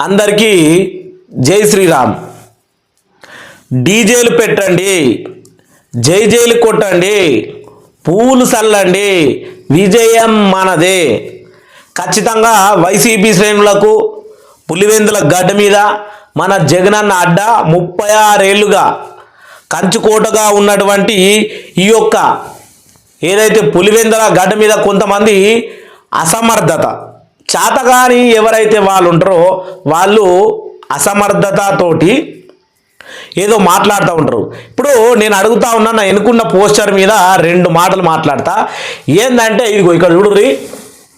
అందరికీ జై శ్రీరామ్. డీజేలు పెట్టండి, జై జైలు కొట్టండి, పూలు చల్లండి, విజయం మనదే. ఖచ్చితంగా వైసీపీ శ్రేణులకు పులివెందుల గడ్డ మీద మన జగనన్న అడ్డ 36 ఏళ్లుగా కంచుకోటగా ఉన్నటువంటి ఈ యొక్క ఏదైతే పులివెందుల గడ్డ మీద కొంతమంది అసమర్థత చాతగాని ఎవరైతే వాళ్ళు ఉంటారో వాళ్ళు అసమర్థతతోటి ఏదో మాట్లాడుతూ ఉంటారు. ఇప్పుడు నేను అడుగుతా ఉన్నా, నా ఎన్నుకున్న పోస్టర్ మీద 2 మాటలు మాట్లాడతా. ఏంటంటే ఇదిగో ఇక్కడ చూడుర్రి,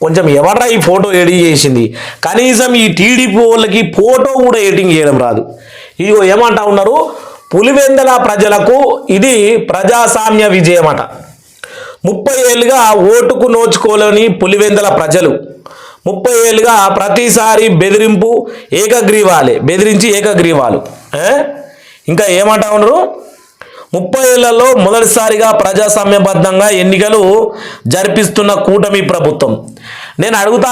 కొంచెం ఎవడ్రా ఈ ఫోటో ఎడిట్ చేసింది, కనీసం ఈ టీడీపీ వాళ్ళకి ఫోటో కూడా ఎడిటింగ్ చేయడం రాదు. ఇదిగో ఏమంటా ఉన్నారు, పులివెందుల ప్రజలకు ఇది ప్రజాస్వామ్య విజయం అట. 30 ఏళ్ళుగా ఓటుకు నోచుకోలేని పులివెందుల ప్రజలు 30 ఏళ్ళుగా ప్రతిసారి బెదిరించి ఏకగ్రీవాలు. ఇంకా ఏమంటా ఉన్నారు, 30 ఏళ్లలో మొదటిసారిగా ప్రజాస్వామ్యబద్ధంగా ఎన్నికలు జరిపిస్తున్న కూటమి ప్రభుత్వం. నేను అడుగుతా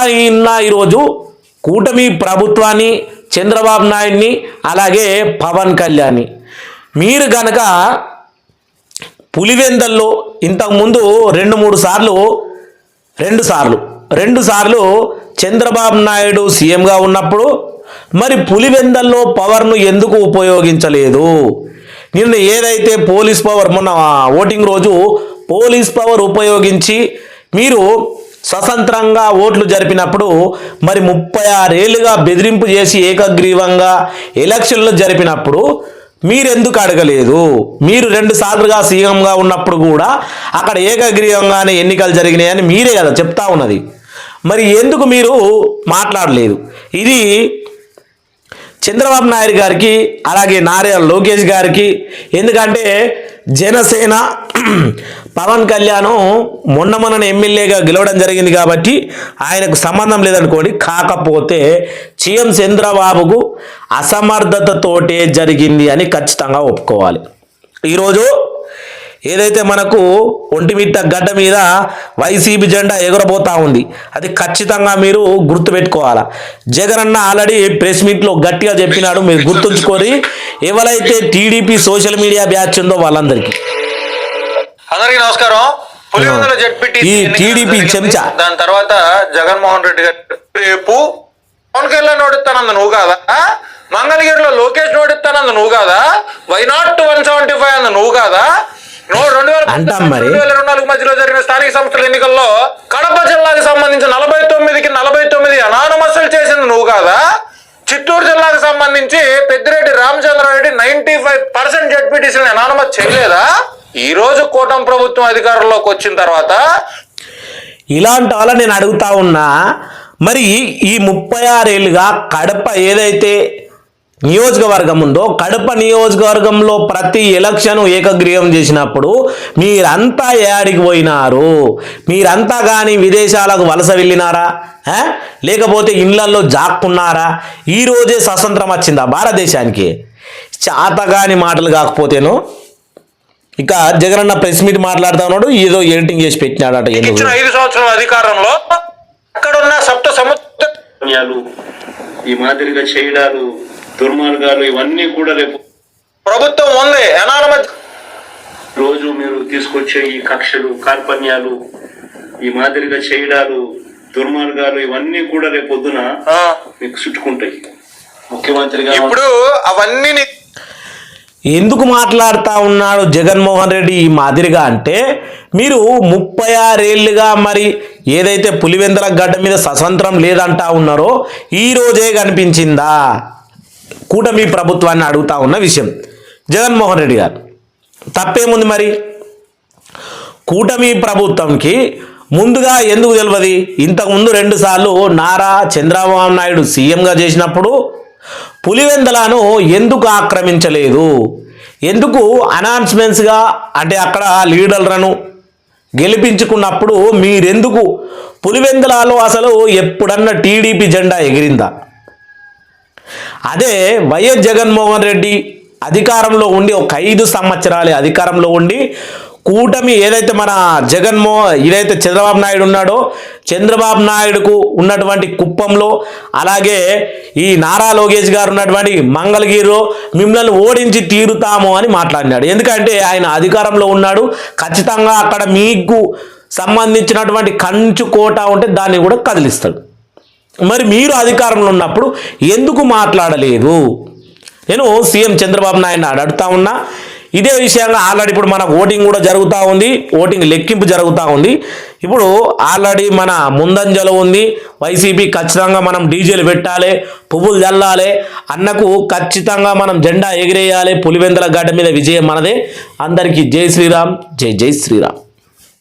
ఈరోజు కూటమి ప్రభుత్వాన్ని, చంద్రబాబు నాయుడిని, అలాగే పవన్ కళ్యాణ్ని, మీరు గనక పులివెందుల్లో ఇంతకుముందు 2 సార్లు చంద్రబాబు నాయుడు సీఎంగా ఉన్నప్పుడు మరి పులివెందుల్లో పవర్ను ఎందుకు ఉపయోగించలేదు? నిన్న ఏదైతే పోలీస్ పవర్, మొన్న ఓటింగ్ రోజు పోలీస్ పవర్ ఉపయోగించి మీరు స్వతంత్రంగా ఓట్లు జరిపినప్పుడు మరి 36 ఏళ్ళుగా బెదిరింపు చేసి ఏకగ్రీవంగా ఎలక్షన్లు జరిపినప్పుడు మీరెందుకు అడగలేదు? మీరు 2 సార్లుగా సీఎంగా ఉన్నప్పుడు కూడా అక్కడ ఏకగ్రీవంగానే ఎన్నికలు జరిగినాయని మీరే కదా చెప్తా ఉన్నది. మరి ఎందుకు మీరు మాట్లాడలేదు? ఇది చంద్రబాబు నాయుడు గారికి, అలాగే నారా లోకేష్ గారికి. ఎందుకంటే జనసేన పవన్ కళ్యాణ్ మొన్న ఎమ్మెల్యేగా గెలవడం జరిగింది కాబట్టి ఆయనకు సంబంధం లేదనుకోండి. కాకపోతే సీఎం చంద్రబాబుకు అసమర్థతతోటే జరిగింది అని ఖచ్చితంగా ఒప్పుకోవాలి. ఈరోజు ఏదైతే మనకు ఒంటిమిట్ట గడ్డ మీద వైసీపీ జెండా ఎగురబోతా ఉంది, అది ఖచ్చితంగా మీరు గుర్తుపెట్టుకోవాలా. జగనన్న ఆల్రెడీ ప్రెస్ మీట్లో గట్టిగా చెప్పినాడు, మీరు గుర్తుంచుకొని. ఎవరైతే టీడీపీ సోషల్ మీడియా బ్యాచ్ ఉందో వాళ్ళందరికీ అందరికీ నమస్కారం. పులివెందుల ఈ టీడీపీ చెంచా, దాని తర్వాత జగన్మోహన్ రెడ్డి గారు రేపు పవన్ కళ్యాణ్ ఓడిస్తానంది నువ్వు కాదా? మంగళగిరిలో లోకేష్ ఓడిస్తానంది నువ్వు కాదా? వైనాట్ 175 అంది నువ్వు కాదా? 2024 మధ్యలో జరిగిన స్థానిక సంస్థల ఎన్నికల్లో కడప జిల్లాకు సంబంధించి 49కి 49 అనానమస్సులు చేసింది నువ్వు కాదా? చిత్తూరు జిల్లాకు సంబంధించి పెద్దిరెడ్డి రామచంద్రారెడ్డి 95% జడ్పీటీసీని అనానమస్ చేయలేదా? ఈ రోజు కూటమి ప్రభుత్వం అధికారంలోకి వచ్చిన తర్వాత ఇలాంటి వాళ్ళ నేను అడుగుతా ఉన్నా, మరి ఈ 36 ఏళ్ళుగా కడప ఏదైతే నియోజకవర్గం ఉందో, కడప నియోజకవర్గంలో ప్రతి ఎలక్షన్ ఏకగ్రీవం చేసినప్పుడు మీరంతా ఏడికి పోయినారు? మీరంతా కానీ విదేశాలకు వలస వెళ్ళినారా? లేకపోతే ఇళ్లల్లో జాక్కున్నారా? ఈరోజే స్వతంత్రం వచ్చిందా భారతదేశానికి? చాతగాని మాటలు కాకపోతేను ఇక జగనన్న ప్రెస్ మీట్ మాట్లాడుతూ ఉన్నాడు, ఏదో ఎడిటింగ్ చేసి పెట్టినాడట. 5 సంవత్సరాల అధికారంలో అక్కడున్న సప్త సముద్రాలు ఈ మాదిరిగా చేయడాలు, దుర్మార్గాలు ఇవన్నీ కూడా రేపు ప్రభుత్వం ఉంది. రోజు మీరు తీసుకొచ్చే ఈ కక్షలు, కార్పణ్యాలు, ఈ మాదిరిగా చేయడాలు, దుర్మార్గాలు ఇవన్నీ కూడా రేపు పొద్దున మీకు చుట్టుకుంటాయి. ముఖ్యమంత్రిగా ఇప్పుడు అవన్నీ ఎందుకు మాట్లాడుతూ ఉన్నాడు జగన్మోహన్ రెడ్డి ఈ మాదిరిగా అంటే, మీరు 36 ఏళ్ళుగా మరి ఏదైతే పులివెందుల గడ్డ మీద స్వతంత్రం లేదంటా ఉన్నారో ఈ రోజే కనిపించిందా కూటమి ప్రభుత్వాన్ని అడుగుతా ఉన్న విషయం. జగన్మోహన్ రెడ్డి గారు తప్పేముంది? మరి కూటమి ప్రభుత్వంకి ముందుగా ఎందుకు తెలియదు? ఇంతకుముందు 2 సార్లు నారా చంద్రబాబు నాయుడు సీఎంగా చేసినప్పుడు పులివెందులను ఎందుకు ఆక్రమించలేదు? ఎందుకు అనౌన్స్మెంట్స్గా అంటే అక్కడ లీడర్లను గెలిపించుకున్నప్పుడు మీరెందుకు పులివెందులలో అసలు ఎప్పుడన్నా టీడీపీ జెండా ఎగిరిందా? అదే వైఎస్ జగన్మోహన్ రెడ్డి అధికారంలో ఉండి ఒక 5 సంవత్సరాలే అధికారంలో ఉండి కూటమి ఏదైతే మన ఇదైతే చంద్రబాబు నాయుడు ఉన్నాడో, చంద్రబాబు నాయుడుకు ఉన్నటువంటి కుప్పంలో, అలాగే ఈ నారా లోకేష్ గారు ఉన్నటువంటి మంగళగిరిలో మిమ్మల్ని ఓడించి తీరుతాము అని మాట్లాడినాడు. ఎందుకంటే ఆయన అధికారంలో ఉన్నాడు, ఖచ్చితంగా అక్కడ మీకు సంబంధించినటువంటి కంచు కోట ఉంటే దాన్ని కూడా కదిలిస్తాడు. మరి మీరు అధికారంలో ఉన్నప్పుడు ఎందుకు మాట్లాడలేదు? నేను సీఎం చంద్రబాబు నాయుడు అడుగుతా ఉన్నా. ఇదే విషయంగా ఆల్రెడీ ఇప్పుడు మనకు ఓటింగ్ కూడా జరుగుతూ ఉంది, ఓటింగ్ లెక్కింపు జరుగుతూ ఉంది. ఇప్పుడు ఆల్రెడీ మన ముందంజలో ఉంది వైసీపీ. ఖచ్చితంగా మనం డీజేలు పెట్టాలి, పువ్వులు చల్లాలి, అన్నకు ఖచ్చితంగా మనం జెండా ఎగిరేయాలి. పులివెందుల గడ్డ మీద విజయం మనదే. అందరికీ జై శ్రీరామ్, జై జై శ్రీరామ్.